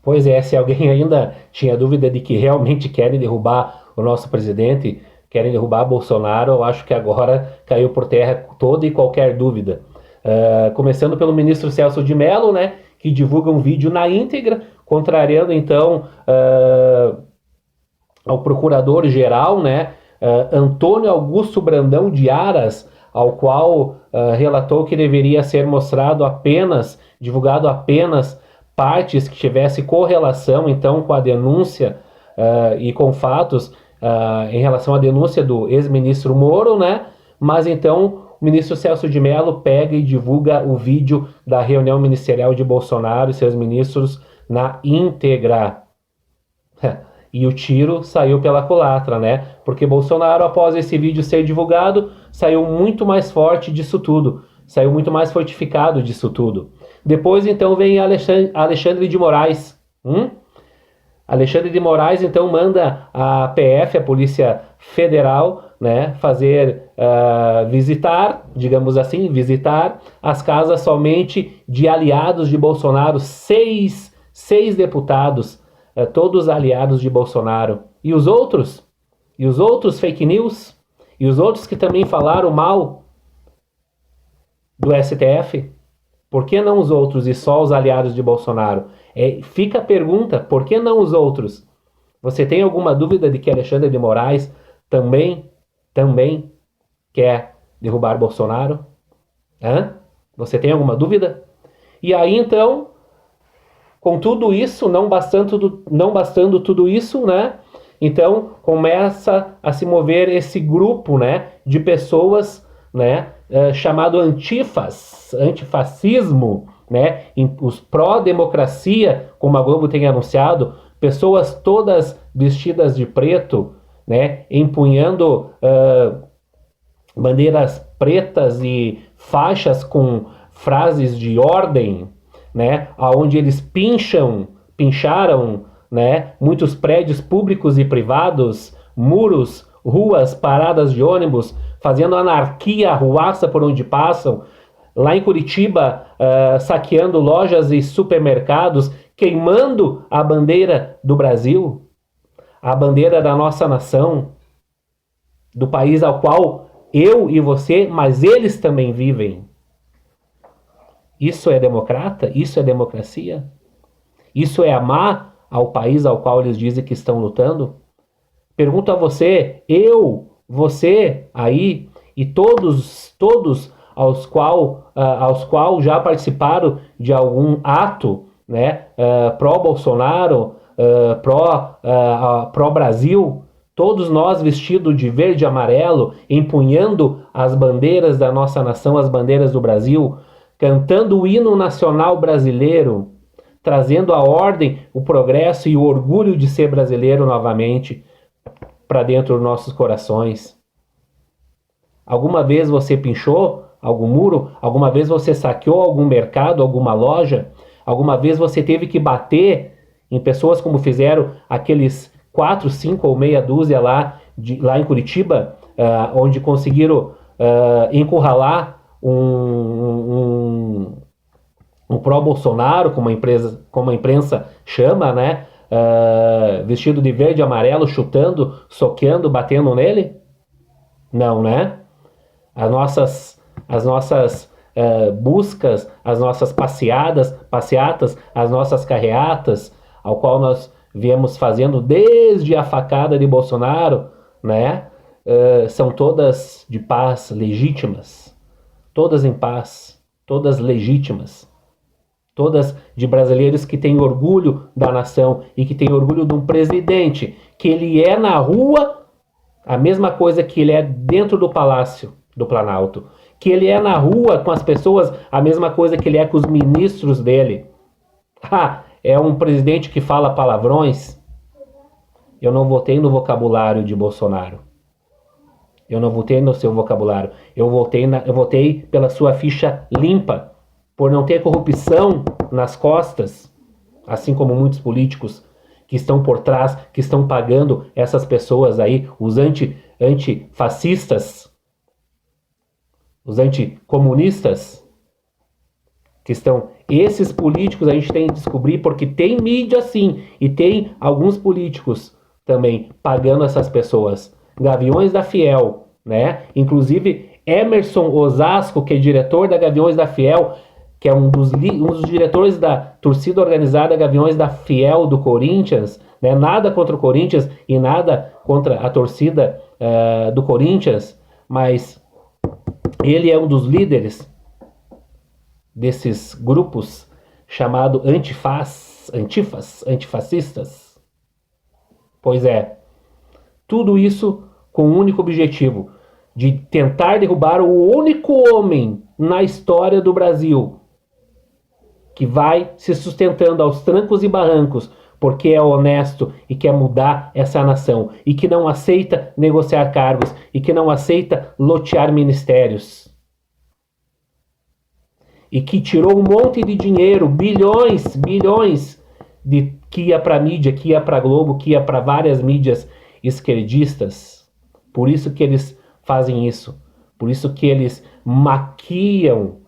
Pois é, se alguém ainda tinha dúvida de que realmente querem derrubar o nosso presidente, querem derrubar Bolsonaro, eu acho que agora caiu por terra toda e qualquer dúvida. Começando pelo ministro Celso de Mello, né, que divulga um vídeo na íntegra, contrariando então ao procurador-geral, né, Antônio Augusto Brandão de Aras, ao qual relatou que deveria ser mostrado apenas, divulgado apenas partes que tivesse correlação então com a denúncia e com fatos em relação à denúncia do ex-ministro Moro, né? Mas então o ministro Celso de Mello pega e divulga o vídeo da reunião ministerial de Bolsonaro e seus ministros na íntegra. E o tiro saiu pela culatra, né? Porque Bolsonaro, após esse vídeo ser divulgado, saiu muito mais forte disso tudo. Saiu muito mais fortificado disso tudo. Depois, então, vem Alexandre de Moraes. Alexandre de Moraes, então, manda a PF, a Polícia Federal, né, visitar, digamos assim, visitar as casas somente de aliados de Bolsonaro, seis deputados, todos aliados de Bolsonaro. E os outros? E os outros fake news? E os outros que também falaram mal do STF? Por que não os outros e só os aliados de Bolsonaro? Fica a pergunta, por que não os outros? Você tem alguma dúvida de que Alexandre de Moraes também quer derrubar Bolsonaro? Você tem alguma dúvida? E aí então, com tudo isso, não bastando tudo isso, né? Então começa a se mover esse grupo, né, de pessoas, né, chamado antifascismo, né, os pró-democracia, como a Globo tem anunciado, pessoas todas vestidas de preto, né, empunhando bandeiras pretas e faixas com frases de ordem, né, aonde eles pincharam, né, muitos prédios públicos e privados, muros, ruas, paradas de ônibus, fazendo anarquia, arruaça por onde passam. Lá em Curitiba, saqueando lojas e supermercados, queimando a bandeira do Brasil, a bandeira da nossa nação, do país ao qual eu e você, mas eles também vivem. Isso é democrata? Isso é democracia? Isso é amar ao país ao qual eles dizem que estão lutando? Pergunto a você, você aí e todos aos qual já participaram de algum ato, né, pró-Bolsonaro, pró-Brasil, todos nós vestidos de verde e amarelo, empunhando as bandeiras da nossa nação, as bandeiras do Brasil, cantando o hino nacional brasileiro, trazendo a ordem, o progresso e o orgulho de ser brasileiro novamente para dentro dos nossos corações. Alguma vez você pinchou algum muro? Alguma vez você saqueou algum mercado, alguma loja? Alguma vez você teve que bater em pessoas como fizeram aqueles 4, 5 ou meia dúzia lá em Curitiba, onde conseguiram encurralar um pró-Bolsonaro, como a imprensa chama, né? Vestido de verde e amarelo, chutando, soqueando, batendo nele? Não, né? As nossas buscas, as nossas passeatas, as nossas carreatas, ao qual nós viemos fazendo desde a facada de Bolsonaro, né? São todas de paz, legítimas, todas em paz, todas legítimas, todas de brasileiros que têm orgulho da nação e que têm orgulho de um presidente, que ele é na rua a mesma coisa que ele é dentro do Palácio do Planalto, que ele é na rua com as pessoas a mesma coisa que ele é com os ministros dele. É um presidente que fala palavrões? Eu não votei no vocabulário de Bolsonaro. Eu não votei no seu vocabulário. Eu votei pela sua ficha limpa, por não ter corrupção nas costas, assim como muitos políticos que estão por trás, que estão pagando essas pessoas aí, os antifascistas, os anticomunistas, que estão esses políticos, a gente tem que descobrir, porque tem mídia sim, e tem alguns políticos também pagando essas pessoas. Gaviões da Fiel, né? Inclusive Emerson Osasco, que é diretor da Gaviões da Fiel, que é um dos diretores da torcida organizada Gaviões da Fiel do Corinthians, né? Nada contra o Corinthians e nada contra a torcida do Corinthians, mas ele é um dos líderes desses grupos chamado antifascistas. Pois é, tudo isso com um único objetivo, de tentar derrubar o único homem na história do Brasil que vai se sustentando aos trancos e barrancos porque é honesto e quer mudar essa nação e que não aceita negociar cargos e que não aceita lotear ministérios. E que tirou um monte de dinheiro, bilhões, que ia para a mídia, que ia para a Globo, que ia para várias mídias esquerdistas. Por isso que eles fazem isso. Por isso que eles maquiam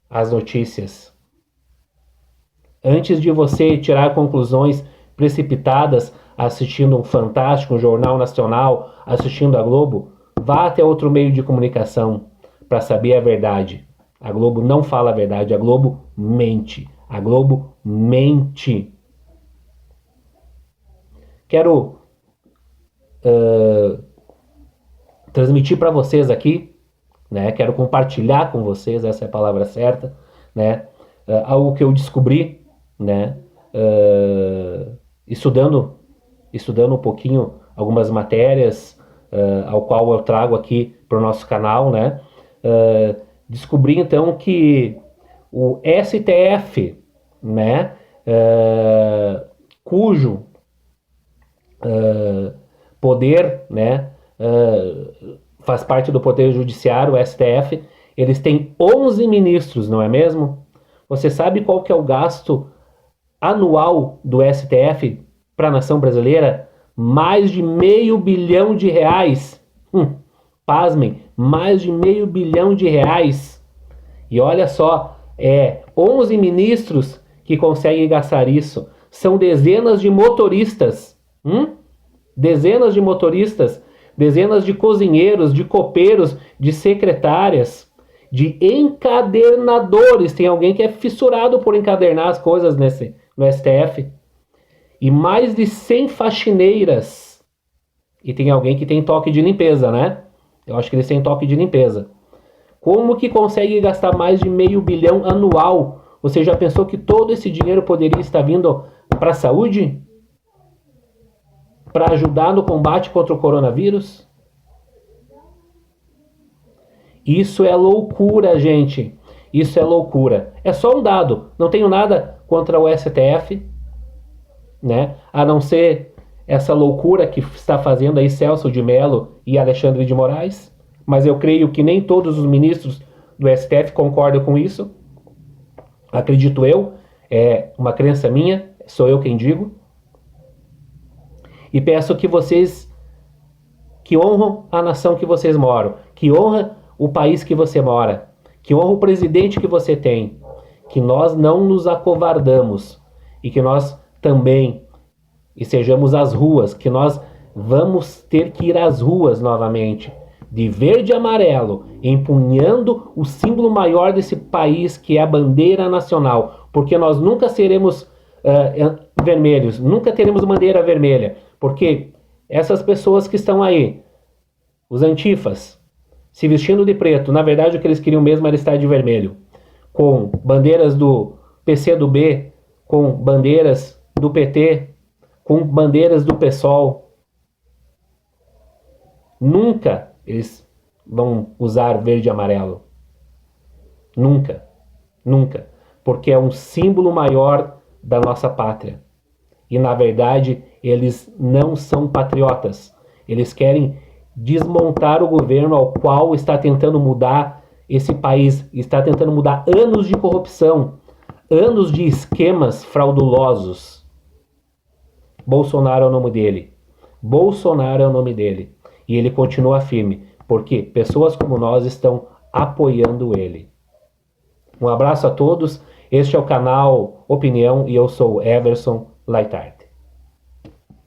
as notícias. Antes de você tirar conclusões precipitadas assistindo um Fantástico, um Jornal Nacional, assistindo a Globo, vá até outro meio de comunicação para saber a verdade. A Globo não fala a verdade, a Globo mente. A Globo mente. Quero transmitir para vocês aqui, né? Quero compartilhar com vocês, essa é a palavra certa, né? Algo que eu descobri, né? Estudando um pouquinho algumas matérias, ao qual eu trago aqui para o nosso canal, né? Descobri então que o STF, né? Cujo poder, né? Faz parte do Poder Judiciário, o STF, eles têm 11 ministros, não é mesmo? Você sabe qual que é o gasto anual do STF para a nação brasileira? Mais de R$500 bilhão. Pasmem, mais de R$500 bilhão. E olha só, 11 ministros que conseguem gastar isso. São dezenas de motoristas. Dezenas de motoristas, dezenas de cozinheiros, de copeiros, de secretárias, de encadernadores. Tem alguém que é fissurado por encadernar as coisas no STF. E mais de 100 faxineiras. E tem alguém que tem toque de limpeza, né? Eu acho que eles têm toque de limpeza. Como que consegue gastar mais de R$500 bilhão anual? Você já pensou que todo esse dinheiro poderia estar vindo para a saúde? Para ajudar no combate contra o coronavírus? Isso é loucura, gente. Isso é loucura. É só um dado. Não tenho nada contra o STF, né? A não ser essa loucura que está fazendo aí Celso de Mello e Alexandre de Moraes. Mas eu creio que nem todos os ministros do STF concordam com isso. Acredito eu. É uma crença minha. Sou eu quem digo. E peço que vocês que honram a nação que vocês moram, que honra o país que você mora, que honra o presidente que você tem, que nós não nos acovardamos e que nós também estejamos às ruas, que nós vamos ter que ir às ruas novamente, de verde e amarelo, empunhando o símbolo maior desse país, que é a bandeira nacional, porque nós nunca seremos vermelhos, nunca teremos bandeira vermelha, porque essas pessoas que estão aí, os antifas, se vestindo de preto, na verdade o que eles queriam mesmo era estar de vermelho, com bandeiras do PCdoB, com bandeiras do PT, com bandeiras do PSOL. Nunca eles vão usar verde e amarelo. Nunca. Nunca. Porque é um símbolo maior da nossa pátria. E na verdade eles não são patriotas. Eles querem desmontar o governo ao qual está tentando mudar esse país, está tentando mudar anos de corrupção, anos de esquemas fraudulosos. Bolsonaro é o nome dele. Bolsonaro é o nome dele. E ele continua firme, porque pessoas como nós estão apoiando ele. Um abraço a todos. Este é o canal Opinião e eu sou Everson Laitarte.